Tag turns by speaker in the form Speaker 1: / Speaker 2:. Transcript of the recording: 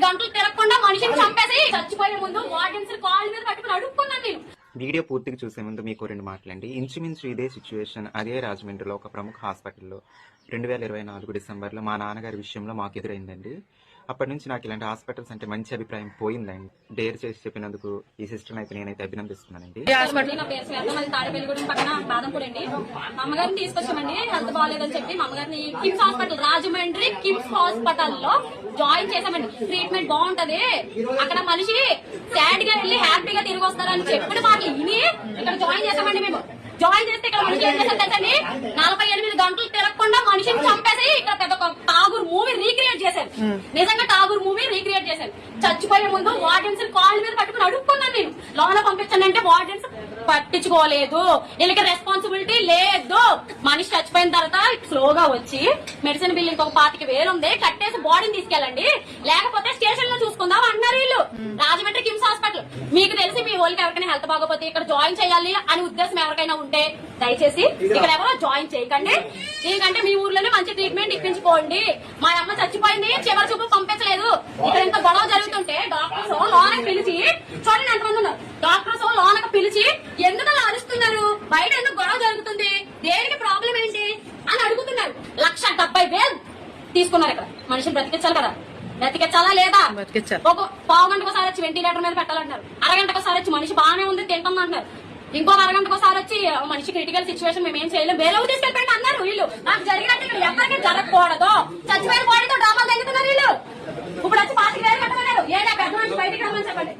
Speaker 1: గంటలు తిరగకుండా మనిషిని చంపేసి చచ్చిపోయే ముందు వార్డెన్స్ కాళ్ళ మీద పట్టుకుని అడుక్కున్నాను నేను.
Speaker 2: వీడియో పూర్తిగా చూసే ముందు మీకు రెండు మాటలండి. ఇంచుమించు ఇదే సిచ్యువేషన్ అదే రాజమండ్రిలో ఒక ప్రముఖ హాస్పిటల్లో 2024 డిసెంబర్లో మా నాన్నగారి విషయంలో మాకు ఎదురైందండి. అప్పటి నుంచి నాకు ఇలాంటి హాస్పిటల్స్ అంటే మంచి అభిప్రాయం పోయిందండి. డేర్ చేసి చెప్పినందుకు ఈ సిస్టర్ అయితే నేనైతే అభినందిస్తున్నానండి.
Speaker 1: నా పేరు శ్వేత, మళ్ళీ తాడేపల్లిగూడెం పక్కన బాదంపూడి అండి. మా అమ్మగారిని తీసుకొచ్చామండి, హెల్త్ బాగాలేదని చెప్పి మా అమ్మగారిని కిమ్స్ హాస్పిటల్, రాజమండ్రి కిమ్స్ హాస్పిటల్లో జాయిన్ చేసామండి. ట్రీట్మెంట్ బాగుంటది, అక్కడ మనిషి సాడ్ గా వెళ్ళి హ్యాపీగా తిరిగి వస్తారని చెప్పిన మాటలు విని ఇక్కడ జాయిన్ చేసామండి. మేము జాయిన్ చేస్తే ఇక్కడ మనిషి ఏం చేశారు తెలుసండి, 48 గంటలు తిరగకుండా మనిషిని చంపేసి ఇక్కడ పెద్ద ఠాగూర్ మూవీ రీక్రియేట్ చేశారు. నిజంగా ఠాగూర్ మూవీ రీక్రియేట్ చేశారు. చచ్చిపోయే ముందు వార్డెన్స్ కాళ్ళ మీద పట్టుకుని అడుక్కున్నాను నేను, లోన పంపించండి అంటే వార్డెన్స్ పట్టించుకోలేదు. వీళ్ళకి రెస్పాన్సిబిలిటీ లేదు. మనిషి చచ్చిపోయిన తర్వాత స్లోగా వచ్చి మెడిసిన్ బిల్ ఇంకొక 25,000 ఉంది, కట్టేసి బాడీని తీసుకెళ్ళండి, లేకపోతే స్టేషన్ లో చూసుకుందాం అన్నారు వీళ్ళు. రాజమండ్రి కిమ్స్ హాస్పిటల్ మీకు తెలిసి మీ వాళ్ళకి ఎవరికైనా హెల్త్ బాగోపోతే ఇక్కడ జాయిన్ చేయాలి అని ఉద్దేశం ఎవరికైనా ఉంటే దయచేసి ఇక్కడ ఎవరో జాయిన్ చేయకండి. ఎందుకంటే మీ ఊర్లోనే మంచి ట్రీట్మెంట్ ఇప్పించుకోండి. మా అమ్మ చచ్చిపోయింది, చివరి చూపు పంపించలేదు. ఇక్కడ ఎంత గొడవ జరుగుతుంటే డాక్టర్స్ లోనకి పిలిచి, చూడండి ఎంతమంది ఉన్నారు, డాక్టర్స్ లోనకి పిలిచి ఎందుకు అలా అరుస్తున్నారు, బయట ఎందుకు గొడవ జరుగుతుంది, దేనికి ప్రాబ్లం ఏంటి అని అడుగుతున్నారు. 1,70,000 తీసుకున్నారు. ఇక్కడ మనిషిని బ్రతికించాలి కదా, బ్రతికించాలా లేదా? ఒక పావు గంటకు ఒకసారి వచ్చి వెంటిలేటర్ మీద పెట్టాలంటారు, అరగంటకు ఒకసారి వచ్చి మనిషి బాగానే ఉంది తింటాం అంటారు, ఇంకొక అరగంటకు ఒకసారి వచ్చి మనిషి క్రిటికల్ సిచ్యువేషన్ మేము ఏం చేయలేం, వేరే తీసుకెళ్ళిపోయింది అన్నారు వీళ్ళు. నాకు జరిగినట్టు ఇక్కడ ఎవరికి జరగకూడదు. చచ్చిపోయిన బాడీతో డ్రామాలు తగ్గుతున్నారు వీళ్ళు. ఇప్పుడు వచ్చి 25,000 కట్టమన్నారు. ఏడా పెద్ద మనిషి బయటికి రమ్మని చెప్పండి.